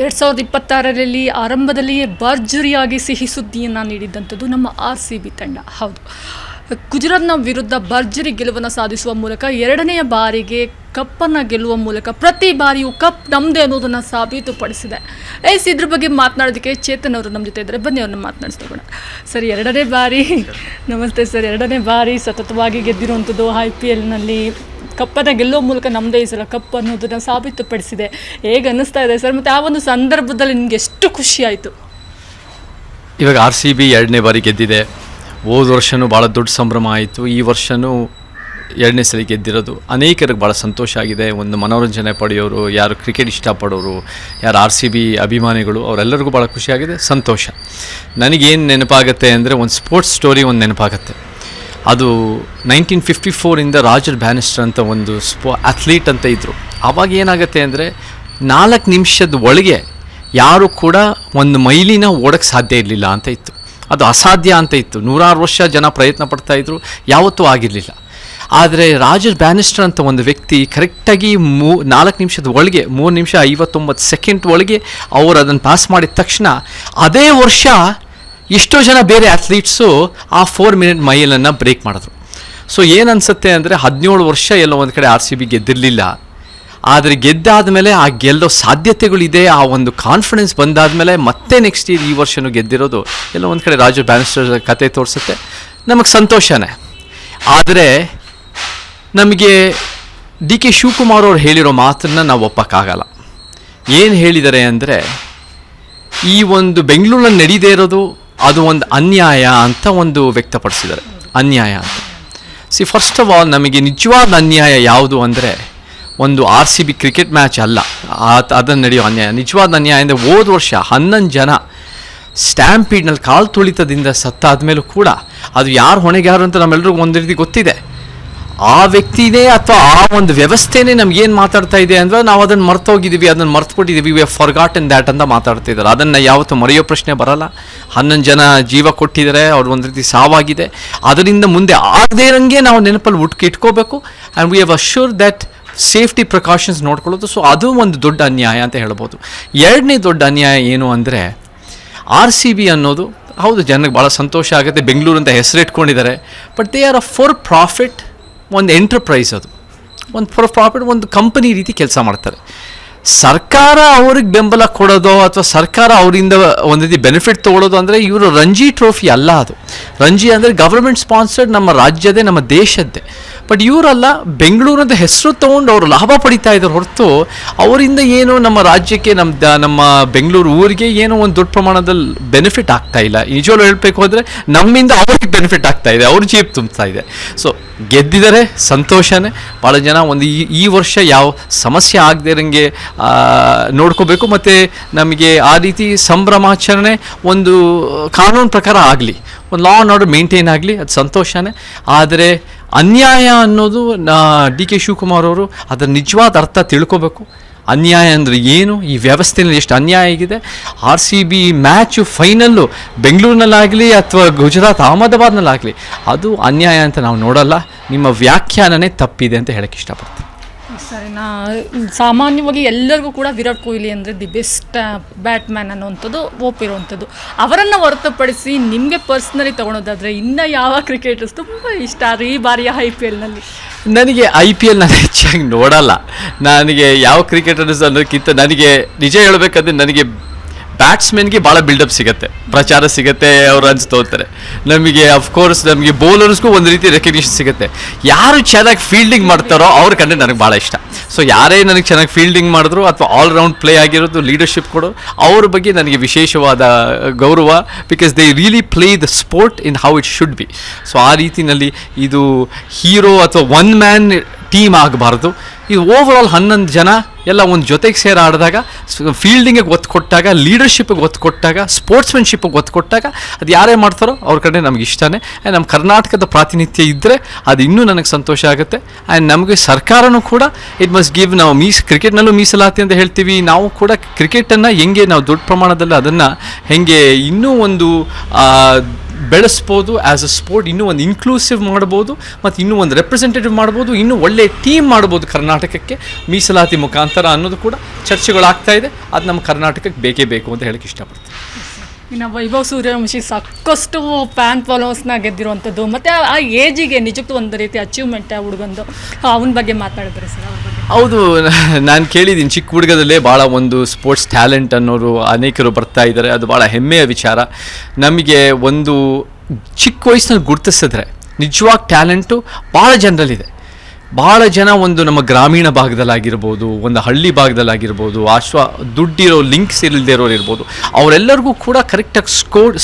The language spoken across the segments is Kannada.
2026ರಲ್ಲಿ ಆರಂಭದಲ್ಲಿಯೇ ಭರ್ಜರಿಯಾಗಿ ಸಿಹಿ ಸುದ್ದಿಯನ್ನು ನೀಡಿದ್ದಂಥದ್ದು ನಮ್ಮ RCB ತಂಡ. ಹೌದು, ಗುಜರಾತ್ನ ವಿರುದ್ಧ ಭರ್ಜರಿ ಗೆಲುವನ್ನು ಸಾಧಿಸುವ ಮೂಲಕ ಎರಡನೆಯ ಬಾರಿಗೆ ಕಪ್ಪನ್ನು ಗೆಲ್ಲುವ ಮೂಲಕ ಪ್ರತಿ ಬಾರಿಯೂ ಕಪ್ ನಮ್ಮದೇ ಅನ್ನೋದನ್ನು ಸಾಬೀತುಪಡಿಸಿದೆ. ಇದ್ರ ಬಗ್ಗೆ ಮಾತನಾಡೋದಕ್ಕೆ ಚೇತನ್ ಅವರು ನಮ್ಮ ಜೊತೆ ಇದ್ದಾರೆ. ಬನ್ನಿ ಅವ್ರನ್ನ ಮಾತನಾಡಿಸ್ಕೋಣ. ಸರ್, ಎರಡನೇ ಬಾರಿ ನಮಸ್ತೆ ಸರ್. ಎರಡನೇ ಬಾರಿ ಸತತವಾಗಿ ಗೆದ್ದಿರುವಂಥದ್ದು IPLನಲ್ಲಿ ಕಪ್ಪನ್ನು ಗೆಲ್ಲೋ ಮೂಲಕ ನಮ್ಮದೇ ಈ ಸಲ ಕಪ್ ಅನ್ನೋದನ್ನು ಸಾಬೀತುಪಡಿಸಿದೆ. ಹೇಗೆ ಅನ್ನಿಸ್ತಾ ಇದೆ ಸರ್? ಮತ್ತು ಆ ಒಂದು ಸಂದರ್ಭದಲ್ಲಿ ನಿಮಗೆ ಎಷ್ಟು ಖುಷಿ ಆಯಿತು? ಇವಾಗ RCB ಎರಡನೇ ಬಾರಿ ಗೆದ್ದಿದೆ. ಹೋದ ವರ್ಷವೂ ಭಾಳ ದೊಡ್ಡ ಸಂಭ್ರಮ ಆಯಿತು. ಈ ವರ್ಷವೂ ಎರಡನೇ ಸಲ ಗೆದ್ದಿರೋದು ಅನೇಕರಿಗೆ ಭಾಳ ಸಂತೋಷ ಆಗಿದೆ. ಒಂದು ಮನೋರಂಜನೆ ಪಡೆಯೋರು, ಯಾರು ಕ್ರಿಕೆಟ್ ಇಷ್ಟಪಡೋರು, ಯಾರು RCB ಅಭಿಮಾನಿಗಳು, ಅವರೆಲ್ಲರಿಗೂ ಭಾಳ ಖುಷಿಯಾಗಿದೆ, ಸಂತೋಷ. ನನಗೇನು ನೆನಪಾಗುತ್ತೆ ಅಂದರೆ ಒಂದು ಸ್ಪೋರ್ಟ್ಸ್ ಸ್ಟೋರಿ ಒಂದು ನೆನಪಾಗುತ್ತೆ. ಅದು 1954 ರಾಜರ್ ಬ್ಯಾನಿಸ್ಟರ್ ಅಂತ ಒಂದು ಅಥ್ಲೀಟ್ ಅಂತ ಇದ್ದರು. ಆವಾಗ ಏನಾಗುತ್ತೆ ಅಂದರೆ 4 ನಿಮಿಷದ ಒಳಗೆ ಯಾರು ಕೂಡ ಒಂದು ಮೈಲಿನ ಓಡೋಕ್ಕೆ ಸಾಧ್ಯ ಇರಲಿಲ್ಲ ಅಂತ ಇತ್ತು. ಅದು ಅಸಾಧ್ಯ ಅಂತ ಇತ್ತು. 100 ವರ್ಷ ಜನ ಪ್ರಯತ್ನ ಪಡ್ತಾಯಿದ್ರು, ಯಾವತ್ತೂ ಆಗಿರಲಿಲ್ಲ. ಆದರೆ ರಾಜರ್ ಬ್ಯಾನಿಸ್ಟರ್ ಅಂತ ಒಂದು ವ್ಯಕ್ತಿ ಕರೆಕ್ಟಾಗಿ 4 ನಿಮಿಷದ ಒಳಗೆ 3 ನಿಮಿಷ 59 ಸೆಕೆಂಡ್ ಒಳಗೆ ಅವರು ಅದನ್ನು ಪಾಸ್ ಮಾಡಿದ ತಕ್ಷಣ ಅದೇ ವರ್ಷ ಎಷ್ಟೋ ಜನ ಬೇರೆ ಅಥ್ಲೀಟ್ಸು ಆ 4 ಮಿನಿಟ್ ಮೈಲನ್ನು ಬ್ರೇಕ್ ಮಾಡಿದ್ರು. ಸೊ ಏನನ್ಸುತ್ತೆ ಅಂದರೆ 17 ವರ್ಷ ಎಲ್ಲೋ ಒಂದು ಕಡೆ RCB ಗೆದ್ದಿರಲಿಲ್ಲ. ಆದರೆ ಗೆದ್ದಾದ ಮೇಲೆ ಆ ಗೆಲ್ಲೋ ಸಾಧ್ಯತೆಗಳಿದೆ, ಆ ಒಂದು ಕಾನ್ಫಿಡೆನ್ಸ್ ಬಂದಾದಮೇಲೆ ಮತ್ತೆ ನೆಕ್ಸ್ಟ್ ಈ ವರ್ಷವೂ ಗೆದ್ದಿರೋದು ಎಲ್ಲೋ ಒಂದು ಕಡೆ ರಾಜರ್ ಬ್ಯಾನಿಸ್ಟರ್ ಕತೆ ತೋರಿಸುತ್ತೆ. ನಮಗೆ ಸಂತೋಷನೇ. ಆದರೆ ನಮಗೆ DK ಶಿವಕುಮಾರ್ ಅವ್ರು ಹೇಳಿರೋ ಮಾತನ್ನು ನಾವು ಒಪ್ಪಕ್ಕಾಗಲ್ಲ. ಏನು ಹೇಳಿದ್ದಾರೆ ಅಂದರೆ, ಈ ಒಂದು ಬೆಂಗಳೂರಲ್ಲಿ ನಡೀದೇ ಇರೋದು ಅದು ಒಂದು ಅನ್ಯಾಯ ಅಂತ ಒಂದು ವ್ಯಕ್ತಪಡಿಸಿದ್ದಾರೆ. ಅನ್ಯಾಯ ಅಂತ. ಫಸ್ಟ್ ಆಫ್ ಆಲ್ ನಮಗೆ ನಿಜವಾದ ಅನ್ಯಾಯ ಯಾವುದು ಅಂದರೆ ಒಂದು RCB ಕ್ರಿಕೆಟ್ ಮ್ಯಾಚ್ ಅಲ್ಲ, ಅದನ್ನು ನಡೆಯೋ ಅನ್ಯಾಯ. ನಿಜವಾದ ಅನ್ಯಾಯ ಅಂದರೆ ಹೋದ ವರ್ಷ 11 ಜನ ಸ್ಟ್ಯಾಂಪೀಡ್ನಲ್ಲಿ ಕಾಲು ತುಳಿತದಿಂದ ಸತ್ತಾದ್ಮೇಲೂ ಕೂಡ ಅದು ಯಾರು ಹೊಣೆಗಾರರು ಅಂತ ನಮ್ಮೆಲ್ಲರಿಗೂ ಒಂದು ರೀತಿ ಗೊತ್ತಿದೆ. ಆ ವ್ಯಕ್ತಿನೇ ಅಥವಾ ಆ ಒಂದು ವ್ಯವಸ್ಥೆನೇ ನಮಗೇನು ಮಾತಾಡ್ತಾ ಇದೆ ಅಂದರೆ ನಾವು ಅದನ್ನು ಮರ್ತೋಗಿದ್ದೀವಿ, ಅದನ್ನು ಮರ್ತುಬಿಟ್ಟಿದ್ದೀವಿ, ವಿ ಹ್ಯಾವ್ ಫಾರ್ಗಾಟನ್ ದ್ಯಾಟ್ ಅಂತ ಮಾತಾಡ್ತಿದ್ದಾರೆ. ಅದನ್ನು ಯಾವತ್ತೂ ಮರೆಯೋ ಪ್ರಶ್ನೆ ಬರಲ್ಲ. 11 ಜನ ಜೀವ ಕೊಟ್ಟಿದ್ದಾರೆ, ಅವ್ರು ಒಂದು ರೀತಿ ಸಾವಾಗಿದೆ. ಅದರಿಂದ ಮುಂದೆ ಆಗದೇ ಇರೋಂಗೆ ನಾವು ನೆನಪಲ್ಲಿ ಇಟ್ಕೋಬೇಕು. And we have assure that safety precautions ನೋಡ್ಕೊಳ್ಳೋದು. ಸೊ ಅದು ಒಂದು ದೊಡ್ಡ ಅನ್ಯಾಯ ಅಂತ ಹೇಳ್ಬೋದು. ಎರಡನೇ ದೊಡ್ಡ ಅನ್ಯಾಯ ಏನು ಅಂದರೆ RCB ಅನ್ನೋದು ಹೌದು ಜನಕ್ಕೆ ಭಾಳ ಸಂತೋಷ ಆಗುತ್ತೆ, ಬೆಂಗಳೂರು ಅಂತ ಹೆಸರಿಟ್ಕೊಂಡಿದ್ದಾರೆ. But they are a for profit ಒಂದು ಎಂಟರ್ಪ್ರೈಸ್. ಅದು ಒಂದು ಫಾರ್ ಪ್ರಾಫಿಟ್ ಒಂದು ಕಂಪನಿ ರೀತಿ ಕೆಲಸ ಮಾಡ್ತಾರೆ. ಸರ್ಕಾರ ಅವ್ರಿಗೆ ಬೆಂಬಲ ಕೊಡೋದು ಅಥವಾ ಸರ್ಕಾರ ಅವರಿಂದ ಒಂದು ರೀತಿ ಬೆನಿಫಿಟ್ ತೊಗೊಳ್ಳೋದು ಅಂದರೆ ಇವರು ರಂಜಿ ಟ್ರೋಫಿ ಅಲ್ಲ. ಅದು ರಂಜಿ ಅಂದರೆ ಗವರ್ಮೆಂಟ್ ಸ್ಪಾನ್ಸರ್ಡ್, ನಮ್ಮ ರಾಜ್ಯದೇ, ನಮ್ಮ ದೇಶದ್ದೇ. ಬಟ್ ಇವರಲ್ಲ, ಬೆಂಗಳೂರದ ಹೆಸರು ತೊಗೊಂಡು ಅವರು ಲಾಭ ಪಡಿತಾ ಇದ್ದಾರೆ ಹೊರತು ಅವರಿಂದ ಏನು ನಮ್ಮ ರಾಜ್ಯಕ್ಕೆ, ನಮ್ಮ ಬೆಂಗಳೂರು ಊರಿಗೆ ಏನೋ ಒಂದು ದೊಡ್ಡ ಪ್ರಮಾಣದಲ್ಲಿ ಬೆನಿಫಿಟ್ ಆಗ್ತಾ ಇಲ್ಲ. ನಿಜವಾಗ್ಲೂ ಹೇಳಬೇಕು ಅಂದರೆ ನಮ್ಮಿಂದ ಅವ್ರಿಗೆ ಬೆನಿಫಿಟ್ ಆಗ್ತಾ ಇದೆ, ಅವ್ರ ಜೀಪ್ ತುಂಬ್ತಾ ಇದೆ. ಸೊ ಗೆದ್ದಿದ್ದಾರೆ, ಸಂತೋಷನೇ. ಭಾಳ ಜನ ಒಂದು ಈ ವರ್ಷ ಯಾವ ಸಮಸ್ಯೆ ಆಗದೇ ಇರೋಂಗೆ ನೋಡ್ಕೋಬೇಕು. ಮತ್ತು ನಮಗೆ ಆ ರೀತಿ ಸಂಭ್ರಮಾಚರಣೆ ಒಂದು ಕಾನೂನು ಪ್ರಕಾರ ಆಗಲಿ, ಒಂದು ಲಾ ಆ್ಯಂಡ್ ಆರ್ಡರ್ ಮೇಂಟೈನ್ ಆಗಲಿ, ಅದು ಸಂತೋಷನೇ. ಆದರೆ ಅನ್ಯಾಯ ಅನ್ನೋದು DK ಶಿವಕುಮಾರ್ ಅವರು ಅದರ ನಿಜವಾದ ಅರ್ಥ ತಿಳ್ಕೋಬೇಕು. ಅನ್ಯಾಯ ಅಂದರೆ ಏನು, ಈ ವ್ಯವಸ್ಥೆಯಲ್ಲಿ ಎಷ್ಟು ಅನ್ಯಾಯ ಆಗಿದೆ. RCB ಮ್ಯಾಚು ಫೈನಲ್ಲು ಬೆಂಗಳೂರಿನಲ್ಲಾಗಲಿ ಅಥವಾ ಗುಜರಾತ್ ಅಹಮದಾಬಾದ್ನಲ್ಲಾಗಲಿ ಅದು ಅನ್ಯಾಯ ಅಂತ ನಾವು ನೋಡಲ್ಲ. ನಿಮ್ಮ ವ್ಯಾಖ್ಯಾನನೇ ತಪ್ಪಿದೆ ಅಂತ ಹೇಳಕ್ಕೆ ಇಷ್ಟಪಡ್ತೀನಿ. ಸರಿ, ಸಾಮಾನ್ಯವಾಗಿ ಎಲ್ಲರಿಗೂ ಕೂಡ ವಿರಾಟ್ ಕೊಹ್ಲಿ ಅಂದರೆ ದಿ ಬೆಸ್ಟ್ ಬ್ಯಾಟ್ಮ್ಯಾನ್ ಅನ್ನುವಂಥದ್ದು ಒಪ್ಪಿರುವಂಥದ್ದು. ಅವರನ್ನು ಹೊರತುಪಡಿಸಿ ನಿಮಗೆ ಪರ್ಸ್ನಲಿ ತೊಗೊಳೋದಾದರೆ ಇನ್ನು ಯಾವ ಕ್ರಿಕೆಟರ್ಸ್ ತುಂಬ ಇಷ್ಟ ಈ ಬಾರಿಯ IPLನಲ್ಲಿ? ನನಗೆ IPL ನಾನು ಹೆಚ್ಚಾಗಿ ನೋಡಲ್ಲ. ನನಗೆ ಯಾವ ಕ್ರಿಕೆಟರ್ಸ್ ಅನ್ನೋದಕ್ಕಿಂತ ನನಗೆ ನಿಜ ಹೇಳಬೇಕಂದ್ರೆ ನನಗೆ ಬ್ಯಾಟ್ಸ್ಮನ್ಗೆ ಭಾಳ ಬಿಲ್ಡಪ್ ಸಿಗುತ್ತೆ, ಪ್ರಚಾರ ಸಿಗುತ್ತೆ, ಅವ್ರು ರನ್ಸ್ ತೊಗೊಳ್ತಾರೆ. ನಮಗೆ ಅಫ್ಕೋರ್ಸ್ ನಮಗೆ ಬೌಲರ್ಸ್ಗೂ ಒಂದು ರೀತಿ ರೆಕಗ್ನಿಷನ್ ಸಿಗುತ್ತೆ. ಯಾರು ಚೆನ್ನಾಗಿ ಫೀಲ್ಡಿಂಗ್ ಮಾಡ್ತಾರೋ ಅವ್ರ ಕಂಡ್ರೆ ನನಗೆ ಭಾಳ ಇಷ್ಟ. ಸೊ ಯಾರೇ ನನಗೆ ಚೆನ್ನಾಗಿ ಫೀಲ್ಡಿಂಗ್ ಮಾಡಿದ್ರು ಅಥವಾ ಆಲ್ರೌಂಡ್ ಪ್ಲೇ ಆಗಿರೋದು, ಲೀಡರ್ಶಿಪ್ ಕೊಡೋ ಅವ್ರ ಬಗ್ಗೆ ನನಗೆ ವಿಶೇಷವಾದ ಗೌರವ. Because they really play the sport in how it should be. So ಆ ರೀತಿಯಲ್ಲಿ ಇದು ಹೀರೋ ಅಥವಾ ಒನ್ ಮ್ಯಾನ್ ಟೀಮ್ ಆಗಬಾರ್ದು. ಇದು ಓವರಾಲ್ 11 ಜನ ಎಲ್ಲ ಒಂದು ಜೊತೆಗೆ ಸೇರಿ ಆಡಿದಾಗ, ಫೀಲ್ಡಿಂಗಿಗೆ ಒತ್ತು ಕೊಟ್ಟಾಗ, ಲೀಡರ್ಶಿಪ್ಪಿಗೆ ಒತ್ತು ಕೊಟ್ಟಾಗ, ಸ್ಪೋರ್ಟ್ಸ್ಮನ್ಶಿಪ್ಪಿಗೆ ಒತ್ತು ಕೊಟ್ಟಾಗ ಅದು ಯಾರೇ ಮಾಡ್ತಾರೋ ಅವ್ರ ಕಡೆ ನಮಗೆ ಇಷ್ಟನೇ. ಆ್ಯಂಡ್ ನಮ್ಮ ಕರ್ನಾಟಕದ ಪ್ರಾತಿನಿಧ್ಯ ಇದ್ದರೆ ಅದು ಇನ್ನೂ ನನಗೆ ಸಂತೋಷ ಆಗುತ್ತೆ. ಆ್ಯಂಡ್ ನಮಗೆ ಸರ್ಕಾರನೂ ಕೂಡ ಇಟ್ ಮಸ್ಟ್ ಗಿವ್, ನಾವು ಕ್ರಿಕೆಟ್ನಲ್ಲೂ ಮೀಸಲಾತಿ ಅಂತ ಹೇಳ್ತೀವಿ, ನಾವು ಕೂಡ ಕ್ರಿಕೆಟನ್ನು ಹೆಂಗೆ ನಾವು ದೊಡ್ಡ ಪ್ರಮಾಣದಲ್ಲಿ ಅದನ್ನು ಹೆಂಗೆ ಇನ್ನೂ ಒಂದು ಬೆಳೆಸ್ಬೋದು, ಆ್ಯಸ್ ಅ ಸ್ಪೋರ್ಟ್ ಇನ್ನೂ ಒಂದು ಇನ್ಕ್ಲೂಸಿವ್ ಮಾಡ್ಬೋದು, ಮತ್ತು ಇನ್ನೂ ಒಂದು ರೆಪ್ರೆಸೆಂಟೇಟಿವ್ ಮಾಡ್ಬೋದು, ಇನ್ನೂ ಒಳ್ಳೆ ಟೀಮ್ ಮಾಡ್ಬೋದು ಕರ್ನಾಟಕಕ್ಕೆ ಮೀಸಲಾತಿ ಮುಖಾಂತರ ಅನ್ನೋದು ಕೂಡ ಚರ್ಚೆಗಳಾಗ್ತಾ ಇದೆ. ಅದು ನಮ್ಮ ಕರ್ನಾಟಕಕ್ಕೆ ಬೇಕೇ ಬೇಕು ಅಂತ ಹೇಳಕ್ಕೆ ಇಷ್ಟಪಡ್ತೀನಿ. ಇನ್ನು ವೈಭವ್ ಸೂರ್ಯವಂಶಿ ಸಾಕಷ್ಟು ಫ್ಯಾನ್ ಫಾಲೋವರ್ಸ್ನ ಗೆದ್ದಿರುವಂಥದ್ದು, ಮತ್ತು ಆ ಏಜಿಗೆ ನಿಜಕ್ಕೂ ಒಂದು ರೀತಿ ಅಚೀವ್ಮೆಂಟ್ ಹುಡುಗಂದು, ಅವನ ಬಗ್ಗೆ ಮಾತಾಡಿದ್ರೆ ಸರ್ ಅವ್ರ ಬಗ್ಗೆ. ಹೌದು, ನಾನು ಕೇಳಿದ್ದೀನಿ ಚಿಕ್ಕ ಹುಡುಗದಲ್ಲೇ ಭಾಳ ಒಂದು ಸ್ಪೋರ್ಟ್ಸ್ ಟ್ಯಾಲೆಂಟ್ ಅನ್ನೋರು ಅನೇಕರು ಬರ್ತಾ ಇದ್ದಾರೆ. ಅದು ಭಾಳ ಹೆಮ್ಮೆಯ ವಿಚಾರ. ನಮಗೆ ಒಂದು ಚಿಕ್ಕ ವಯಸ್ಸಿನಲ್ಲಿ ಗುರುತಿಸಿದ್ರೆ ನಿಜವಾದ ಟ್ಯಾಲೆಂಟು ಭಾಳ ಜನರಲ್ಲಿದೆ. ಭಾಳ ಜನ ಒಂದು ನಮ್ಮ ಗ್ರಾಮೀಣ ಭಾಗದಲ್ಲಾಗಿರ್ಬೋದು, ಒಂದು ಹಳ್ಳಿ ಭಾಗದಲ್ಲಾಗಿರ್ಬೋದು, ದುಡ್ಡಿರೋ ಲಿಂಕ್ಸ್ ಇಲ್ಲದೆ ಇರೋರು ಇರ್ಬೋದು, ಅವರೆಲ್ಲರಿಗೂ ಕೂಡ ಕರೆಕ್ಟಾಗಿ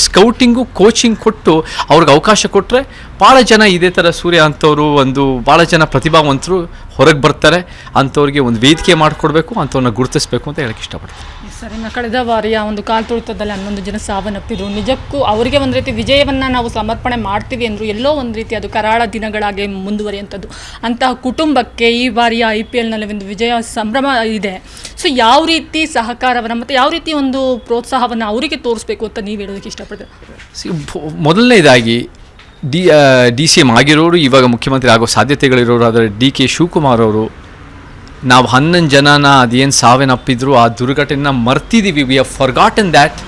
ಸ್ಕೌಟಿಂಗು ಕೋಚಿಂಗ್ ಕೊಟ್ಟು ಅವ್ರಿಗೆ ಅವಕಾಶ ಕೊಟ್ಟರೆ ಭಾಳ ಜನ ಇದೇ ಥರ ಸೂರ್ಯ ಅಂಥವ್ರು ಒಂದು ಭಾಳ ಜನ ಪ್ರತಿಭಾವಂತರು ಹೊರಗೆ ಬರ್ತಾರೆ. ಅಂಥವ್ರಿಗೆ ಒಂದು ವೇದಿಕೆ ಮಾಡಿಕೊಡ್ಬೇಕು, ಅಂಥವ್ರನ್ನ ಗುರುತಿಸ್ಬೇಕು ಅಂತ ಹೇಳಕ್ಕೆ ಇಷ್ಟಪಡ್ತೀನಿ. ಸರ್, ಇನ್ನು ಕಳೆದ ಬಾರಿಯ ಒಂದು ಕಾಲು ತುಳಿತದಲ್ಲಿ 11 ಜನ ಸಾವನ್ನಪ್ಪಿದ್ರು. ನಿಜಕ್ಕೂ ಅವರಿಗೆ ಒಂದು ರೀತಿ ವಿಜಯವನ್ನು ನಾವು ಸಮರ್ಪಣೆ ಮಾಡ್ತೀವಿ ಅಂದರು, ಎಲ್ಲೋ ಒಂದು ರೀತಿ ಅದು ಕರಾಳ ದಿನಗಳಾಗಿ ಮುಂದುವರಿಯುವಂಥದ್ದು. ಅಂತಹ ಕುಟುಂಬಕ್ಕೆ ಈ ಬಾರಿಯ IPLನಲ್ಲಿ ಒಂದು ವಿಜಯ ಸಂಭ್ರಮ ಇದೆ. ಸೊ ಯಾವ ರೀತಿ ಸಹಕಾರವನ್ನು ಮತ್ತು ಯಾವ ರೀತಿ ಒಂದು ಪ್ರೋತ್ಸಾಹವನ್ನು ಅವರಿಗೆ ತೋರಿಸ್ಬೇಕು ಅಂತ ನೀವು ಹೇಳೋದಕ್ಕೆ ಇಷ್ಟಪಡ್ತೀವಿ? ಮೊದಲನೇದಾಗಿ DCM ಆಗಿರೋರು ಇವಾಗ ಮುಖ್ಯಮಂತ್ರಿ ಆಗೋ ಸಾಧ್ಯತೆಗಳಿರೋರು ಆದರೆ DK ಶಿವಕುಮಾರ್ ಅವರು, ನಾವು 11 ಜನನ ಅದೇನು ಸಾವನ್ನಪ್ಪಿದ್ರು ಆ ದುರ್ಘಟನೆನ ಮರ್ತಿದ್ದೀವಿ, ವಿ ಹ್ಯಾವ್ ಫರ್ಗಾಟನ್ ದ್ಯಾಟ್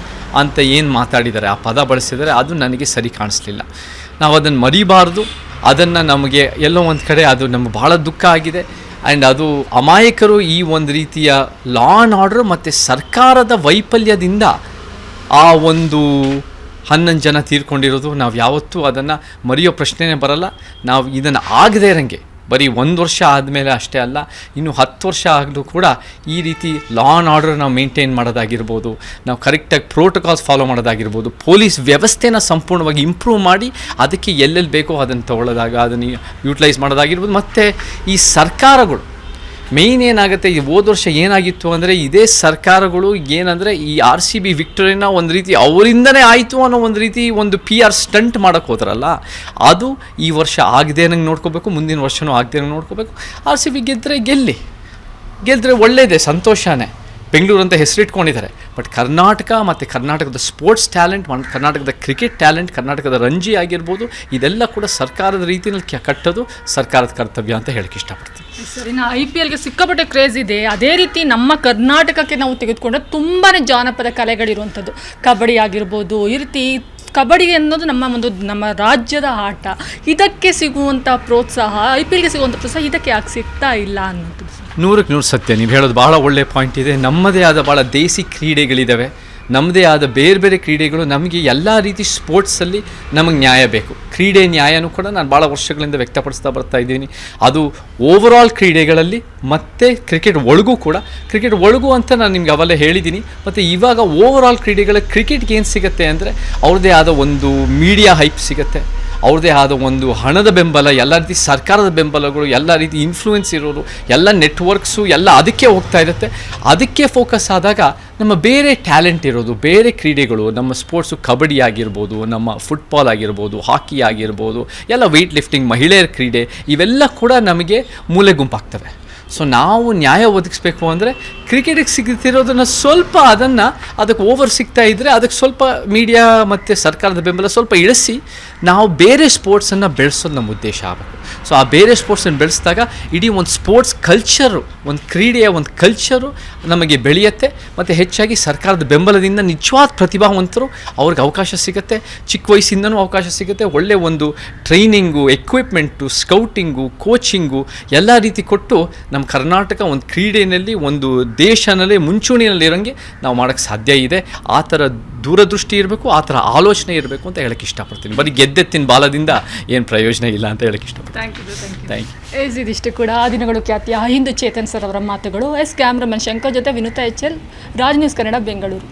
ಅಂತ ಏನು ಮಾತಾಡಿದ್ದಾರೆ, ಆ ಪದ ಬಳಸಿದ್ದಾರೆ, ಅದು ನನಗೆ ಸರಿ ಕಾಣಿಸ್ಲಿಲ್ಲ. ನಾವು ಅದನ್ನು ಮರಿಬಾರ್ದು. ಅದನ್ನು ನಮಗೆ ಎಲ್ಲೋ ಒಂದು ಕಡೆ ಅದು ನಮಗೆ ಭಾಳ ದುಃಖ ಆಗಿದೆ. ಆ್ಯಂಡ್ ಅದು ಅಮಾಯಕರು ಈ ಒಂದು ರೀತಿಯ ಲಾ ಆ್ಯಂಡ್ ಆರ್ಡರ್ ಮತ್ತು ಸರ್ಕಾರದ ವೈಫಲ್ಯದಿಂದ ಆ ಒಂದು 11 ಜನ ತೀರ್ಕೊಂಡಿರೋದು ನಾವು ಯಾವತ್ತೂ ಅದನ್ನು ಮರೆಯೋ ಪ್ರಶ್ನೆನೇ ಬರಲ್ಲ. ನಾವು ಇದನ್ನು ಆಗದೇ ಇರೋಂಗೆ ಬರೀ 1 ವರ್ಷ ಆದಮೇಲೆ ಅಷ್ಟೇ ಅಲ್ಲ, ಇನ್ನು 10 ವರ್ಷ ಆಗಲೂ ಕೂಡ ಈ ರೀತಿ ಲಾ ಆ್ಯಂಡ್ ಆರ್ಡರ್ ನಾವು ಮೇಂಟೈನ್ ಮಾಡೋದಾಗಿರ್ಬೋದು, ನಾವು ಕರೆಕ್ಟಾಗಿ ಪ್ರೋಟೋಕಾಲ್ಸ್ ಫಾಲೋ ಮಾಡೋದಾಗಿರ್ಬೋದು, ಪೊಲೀಸ್ ವ್ಯವಸ್ಥೆನ ಸಂಪೂರ್ಣವಾಗಿ ಇಂಪ್ರೂವ್ ಮಾಡಿ ಅದಕ್ಕೆ ಎಲ್ಲೆಲ್ಲಿ ಬೇಕೋ ಅದನ್ನು ತೊಗೊಳ್ಳೋದಾಗ ಅದನ್ನು ಯೂಟಿಲೈಸ್ ಮಾಡೋದಾಗಿರ್ಬೋದು. ಮತ್ತು ಈ ಸರ್ಕಾರಗಳು ಮೇಯ್ನ್ ಏನಾಗುತ್ತೆ, ಈ ಹೋದ ವರ್ಷ ಏನಾಗಿತ್ತು ಅಂದರೆ ಇದೇ ಸರ್ಕಾರಗಳು ಏನಂದರೆ ಈ RCB ವಿಕ್ಟರಿನ ಒಂದು ರೀತಿ ಅವರಿಂದನೇ ಆಯಿತು ಅನ್ನೋ ಒಂದು ರೀತಿ ಒಂದು PR ಸ್ಟಂಟ್ ಮಾಡೋಕ್ಕೆ ಹೋದ್ರಲ್ಲ, ಅದು ಈ ವರ್ಷ ಆಗದೇನಂಗೆ ನೋಡ್ಕೋಬೇಕು, ಮುಂದಿನ ವರ್ಷವೂ ಆಗದೇನಂಗೆ ನೋಡ್ಕೋಬೇಕು. RCB ಗೆದ್ದರೆ ಒಳ್ಳೆಯದೇ, ಸಂತೋಷನೇ. ಬೆಂಗಳೂರು ಅಂತ ಹೆಸರಿಟ್ಕೊಂಡಿದ್ದಾರೆ. ಬಟ್ ಕರ್ನಾಟಕ ಮತ್ತು ಕರ್ನಾಟಕದ ಸ್ಪೋರ್ಟ್ಸ್ ಟ್ಯಾಲೆಂಟ್, ಕರ್ನಾಟಕದ ಕ್ರಿಕೆಟ್ ಟ್ಯಾಲೆಂಟ್, ಕರ್ನಾಟಕದ ರಂಜಿ ಆಗಿರ್ಬೋದು, ಇದೆಲ್ಲ ಕೂಡ ಸರ್ಕಾರದ ರೀತಿಯಲ್ಲಿ ಕಟ್ಟೋದು ಸರ್ಕಾರದ ಕರ್ತವ್ಯ ಅಂತ ಹೇಳಕ್ಕೆ ಇಷ್ಟಪಡ್ತೀನಿ. ಸರಿ, ನಾ IPLಗೆ ಸಿಕ್ಕಾಪಟ್ಟೆ ಕ್ರೇಜ್ ಇದೆ. ಅದೇ ರೀತಿ ನಮ್ಮ ಕರ್ನಾಟಕಕ್ಕೆ ನಾವು ತೆಗೆದುಕೊಂಡ್ರೆ ತುಂಬಾ ಜಾನಪದ ಕಲೆಗಳಿರುವಂಥದ್ದು, ಕಬಡ್ಡಿ ಆಗಿರ್ಬೋದು. ಈ ರೀತಿ ಕಬಡ್ಡಿ ಅನ್ನೋದು ನಮ್ಮ ರಾಜ್ಯದ ಆಟ. ಇದಕ್ಕೆ ಸಿಗುವಂಥ ಪ್ರೋತ್ಸಾಹ, IPLಗೆ ಸಿಗುವಂಥ ಪ್ರೋತ್ಸಾಹ ಇದಕ್ಕೆ ಯಾಕೆ ಸಿಗ್ತಾ ಇಲ್ಲ ಅನ್ನೋದು? 100ಕ್ಕೆ 100 ಸತ್ಯ. ನೀವು ಹೇಳೋದು ಭಾಳ ಒಳ್ಳೆಯ ಪಾಯಿಂಟ್ ಇದೆ. ನಮ್ಮದೇ ಆದ ಭಾಳ ದೇಸಿ ಕ್ರೀಡೆಗಳಿದ್ದಾವೆ, ನಮ್ಮದೇ ಆದ ಬೇರೆ ಬೇರೆ ಕ್ರೀಡೆಗಳು. ನಮಗೆ ಎಲ್ಲ ರೀತಿ ಸ್ಪೋರ್ಟ್ಸಲ್ಲಿ ನಮಗೆ ನ್ಯಾಯ ಬೇಕು. ಕ್ರೀಡೆ ನ್ಯಾಯನೂ ಕೂಡ ನಾನು ಭಾಳ ವರ್ಷಗಳಿಂದ ವ್ಯಕ್ತಪಡಿಸ್ತಾ ಬರ್ತಾ ಇದ್ದೀನಿ. ಅದು ಓವರಾಲ್ ಕ್ರೀಡೆಗಳಲ್ಲಿ ಮತ್ತು ಕ್ರಿಕೆಟ್ ಒಳಗೂ ಕೂಡ. ಕ್ರಿಕೆಟ್ ಒಳಗೂ ಅಂತ ನಾನು ನಿಮ್ಗೆ ಅವೆಲ್ಲ ಹೇಳಿದ್ದೀನಿ. ಮತ್ತು ಇವಾಗ ಓವರಾಲ್ ಕ್ರೀಡೆಗಳ ಕ್ರಿಕೆಟ್ಗೆ ಏನು ಸಿಗುತ್ತೆ ಅಂದರೆ ಅವ್ರದ್ದೇ ಆದ ಒಂದು ಮೀಡಿಯಾ ಹೈಪ್ ಸಿಗುತ್ತೆ, ಅವ್ರದ್ದೇ ಆದ ಒಂದು ಹಣದ ಬೆಂಬಲ, ಎಲ್ಲ ರೀತಿ ಸರ್ಕಾರದ ಬೆಂಬಲಗಳು, ಎಲ್ಲ ರೀತಿ ಇನ್ಫ್ಲೂಯೆನ್ಸ್ ಇರೋರು, ಎಲ್ಲ ನೆಟ್ವರ್ಕ್ಸು ಎಲ್ಲ ಅದಕ್ಕೆ ಹೋಗ್ತಾ ಇರುತ್ತೆ. ಅದಕ್ಕೆ ಫೋಕಸ್ ಆದಾಗ ನಮ್ಮ ಬೇರೆ ಟ್ಯಾಲೆಂಟ್ ಇರೋದು, ಬೇರೆ ಕ್ರೀಡೆಗಳು, ನಮ್ಮ ಸ್ಪೋರ್ಟ್ಸು ಕಬಡ್ಡಿ ಆಗಿರ್ಬೋದು, ನಮ್ಮ ಫುಟ್ಬಾಲ್ ಆಗಿರ್ಬೋದು, ಹಾಕಿ ಆಗಿರ್ಬೋದು, ಎಲ್ಲ ವೆಯ್ಟ್ ಲಿಫ್ಟಿಂಗ್, ಮಹಿಳೆಯರ ಕ್ರೀಡೆ, ಇವೆಲ್ಲ ಕೂಡ ನಮಗೆ ಮೂಲೆ ಗುಂಪಾಗ್ತವೆ. ಸೊ ನಾವು ನ್ಯಾಯ ಒದಗಿಸ್ಬೇಕು ಅಂದರೆ ಕ್ರಿಕೆಟಿಗೆ ಸಿಗ್ತಿರೋದನ್ನು ಸ್ವಲ್ಪ ಅದಕ್ಕೆ ಓವರ್ ಸಿಗ್ತಾ ಇದ್ದರೆ ಅದಕ್ಕೆ ಸ್ವಲ್ಪ ಮೀಡಿಯಾ ಮತ್ತು ಸರ್ಕಾರದ ಬೆಂಬಲ ಸ್ವಲ್ಪ ಇಳಿಸಿ ನಾವು ಬೇರೆ ಸ್ಪೋರ್ಟ್ಸನ್ನು ಬೆಳೆಸೋದು ನಮ್ಮ ಉದ್ದೇಶ ಆಗಬೇಕು. ಸೊ ಆ ಬೇರೆ ಸ್ಪೋರ್ಟ್ಸನ್ನು ಬೆಳೆಸಿದಾಗ ಇಡೀ ಒಂದು ಸ್ಪೋರ್ಟ್ಸ್ ಕಲ್ಚರು, ಒಂದು ಕ್ರೀಡೆಯ ಒಂದು ಕಲ್ಚರು ನಮಗೆ ಬೆಳೆಯುತ್ತೆ. ಮತ್ತು ಹೆಚ್ಚಾಗಿ ಸರ್ಕಾರದ ಬೆಂಬಲದಿಂದ ನಿಜವಾದ ಪ್ರತಿಭಾವಂತರು ಅವ್ರಿಗೆ ಅವಕಾಶ ಸಿಗುತ್ತೆ, ಚಿಕ್ಕ ವಯಸ್ಸಿಂದನೂ ಅವಕಾಶ ಸಿಗುತ್ತೆ. ಒಳ್ಳೆಯ ಒಂದು ಟ್ರೈನಿಂಗು, ಎಕ್ವಿಪ್ಮೆಂಟು, ಸ್ಕೌಟಿಂಗು, ಕೋಚಿಂಗು ಎಲ್ಲ ರೀತಿ ಕೊಟ್ಟು ನಮ್ಮ ಕರ್ನಾಟಕ ಒಂದು ಕ್ರೀಡೆಯಲ್ಲಿ ಒಂದು ದೇಶನಲ್ಲೇ ಮುಂಚೂಣಿಯಲ್ಲಿರೋಂಗೆ ನಾವು ಮಾಡೋಕ್ಕೆ ಸಾಧ್ಯ ಇದೆ. ಆ ಥರ ದೂರದೃಷ್ಟಿ ಇರಬೇಕು, ಆ ಥರ ಆಲೋಚನೆ ಇರಬೇಕು ಅಂತ ಹೇಳಕ್ಕೆ ಇಷ್ಟಪಡ್ತೀನಿ. ಬರೀ ಗೆದ್ದೆತ್ತಿನ ಬಾಲದಿಂದ ಏನು ಪ್ರಯೋಜನ ಇಲ್ಲ ಅಂತ ಹೇಳಕ್ಕೆ ಇಷ್ಟಪಡ್ತೀನಿ. Thank you. ಇದಿಷ್ಟು ಕೂಡ ಆ ದಿನಗಳು ಖ್ಯಾತಿಯ ಹಿಂದೂ ಚೇತನ್ ಸರ್ ಅವರ ಮಾತುಗಳು. ಕ್ಯಾಮ್ರಾಮನ್ ಶಂಕರ್ ಜೊತೆ ವಿನುತಾ HL, ರಾಜ್ ನ್ಯೂಸ್ ಕನ್ನಡ, ಬೆಂಗಳೂರು.